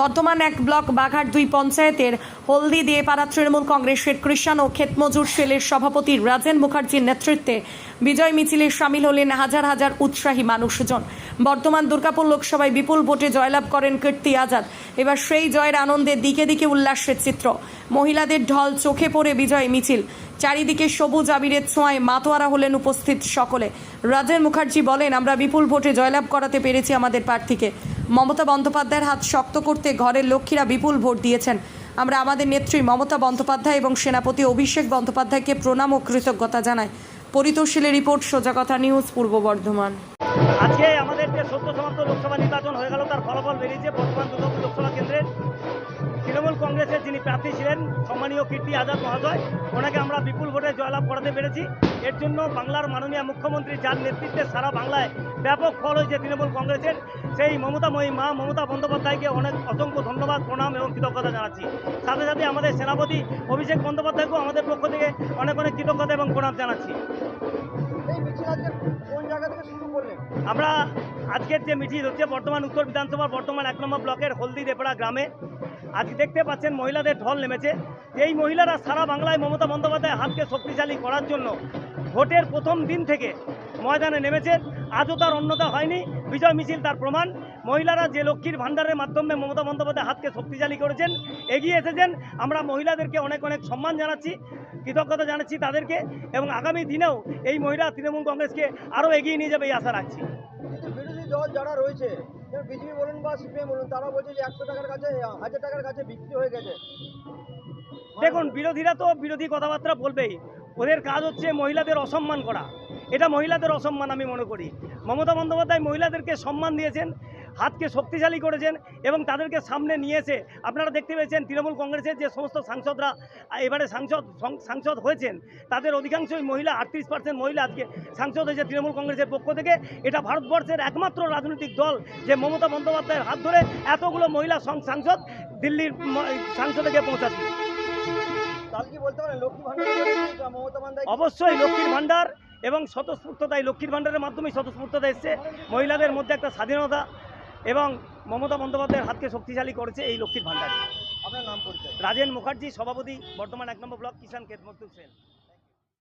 বর্তমান 1 ব্লক বাঘাট 2 পঞ্চায়েতের হলদি দিয়ে পাড়া তৃণমূল কংগ্রেসের কৃষাণ ও ক্ষেতমজুর সেলের সভাপতি রাজেন মুখার্জির নেতৃত্বে বিজয় মিছিলে সামিল হলেন হাজার হাজার উৎসাহী মানুষজন। বর্তমান দুর্গাপুর লোকসভায় বিপুল ভোটে জয়লাভ করেন কীর্তি আজাদ। এবার সেই জয়ের আনন্দে দিকে দিকে উল্লাসের চিত্র। মহিলাদের ঢল চোখে পড়ে বিজয় মিছিল, চারিদিকে সবুজ আবিরের ছোঁয়ায় মাতোয়ারা হলেন উপস্থিত সকলে। রাজেন মুখার্জি বলেন, আমরা বিপুল ভোটে জয়লাভ করাতে পেরেছি আমাদের প্রার্থীকে। মমতা বন্দ্যোপাধ্যায়ের হাত শক্ত করতে ঘরের লক্ষ্মীরা বিপুল ভোট দিয়েছেন। আমরা আমাদের নেত্রী মমতা বন্দ্যোপাধ্যায় এবং সেনাপতি অভিষেক বন্দ্যোপাধ্যায়কে প্রণাম ও কৃতজ্ঞতা জানাই। পরিতোষীলের রিপোর্ট, সোজা কথা নিউজ, পূর্ব বর্ধমান। আজকে আমাদের যে সদ্য সমাপ্ত লোকসভা নির্বাচন হয়ে গেল, তার ফলাফল বেরিয়েছে। বর্তমান দুর্গাপুর লোকসভা কেন্দ্রের তৃণমূল কংগ্রেসের যিনি প্রার্থী ছিলেন সম্মানীয় কীর্তি আজাদ মহাশয়, ওনাকে আমরা বিপুল ভোটে জয়লাভ করাতে পেরেছি। এর জন্য বাংলার মাননীয় মুখ্যমন্ত্রী, যার নেতৃত্বে সারা বাংলায় ব্যাপক ফল হয়েছে তৃণমূল কংগ্রেসের, সেই মমতাময়ী মা মমতা বন্দ্যোপাধ্যায়কে অনেক অসংখ্য ধন্যবাদ, প্রণাম এবং কৃতজ্ঞতা জানাচ্ছি। সাথে সাথে আমাদের সেনাপতি অভিষেক বন্দ্যোপাধ্যায়কেও আমাদের পক্ষ থেকে অনেক অনেক কৃতজ্ঞতা এবং প্রণাম জানাচ্ছি। আমরা আজকের যে মিছিল হচ্ছে বর্তমান উত্তর বিধানসভার বর্তমান 1 নম্বর ব্লকের হলদি দেপাড়া গ্রামে। আজকে দেখতে পাচ্ছেন মহিলাদের ঢল নেমেছে। এই মহিলারা সারা বাংলায় মমতা বন্দ্যোপাধ্যায়ের হাতকে শক্তিশালী করার জন্য ভোটের প্রথম দিন থেকে ময়দানে নেমেছেন। আজও তার অন্যতা হয়নি। বিজয় মিছিল তার প্রমাণ। মহিলারা যে লক্ষ্মীর ভাণ্ডারের মাধ্যমে মমতা বন্দ্যোপাধ্যায়ের হাতকে শক্তিশালী করেছেন, এগিয়ে এসেছেন। আমরা মহিলাদেরকে অনেক অনেক সম্মান জানাচ্ছি, কৃতজ্ঞতা জানাচ্ছি তাদেরকে, এবং আগামী দিনেও এই মহিলা তৃণমূল কংগ্রেসকে আরও এগিয়ে নিয়ে যাবে এই আশা রাখছি। বিরোধী দল যারা রয়েছে, বিজেপি বলুন বা সিপিএম বলুন, তারা বলছে যে 100 টাকার কাছে 1000 টাকার কাছে বিক্রি হয়ে গেছে। দেখুন, বিরোধীরা তো বিরোধী কথাবার্তা বলবেই। ওদের কাজ হচ্ছে মহিলাদের অসম্মান করা। এটা মহিলাদের অসম্মান আমি মনে করি। মমতা বন্দ্যোপাধ্যায় মহিলাদেরকে সম্মান দিয়েছেন, হাতকে শক্তিশালী করেছেন এবং তাদেরকে সামনে নিয়ে এসে আপনারা দেখতে পেয়েছেন তৃণমূল কংগ্রেসের যে সমস্ত সাংসদরা এবারে সাংসদ হয়েছেন, তাদের অধিকাংশই মহিলা। 38% মহিলা আজকে সাংসদ হয়েছে তৃণমূল কংগ্রেসের পক্ষ থেকে। এটা ভারতবর্ষের একমাত্র রাজনৈতিক দল যে মমতা বন্দ্যোপাধ্যায়ের হাত ধরে এতগুলো মহিলা সাংসদ দিল্লির সাংসদে গিয়ে পৌঁছাচ্ছে। অবশ্যই লক্ষ্মীর ভাণ্ডার এবং স্বতঃস্ফূর্ততা, এই লক্ষ্মীর ভাণ্ডারের মাধ্যমেই স্বতঃস্ফূর্ততা এসছে। মহিলাদের মধ্যে একটা স্বাধীনতা এবং মমতা বন্দ্যোপাধ্যায়ের হাতকে শক্তিশালী করেছে এই লক্ষ্মীর ভাণ্ডার। আপনার নাম পরিচয়? রাজেন মুখার্জি, সভাপতি, বর্তমান 1 নম্বর ব্লক কিষাণ ক্ষেতমজদুর সেল।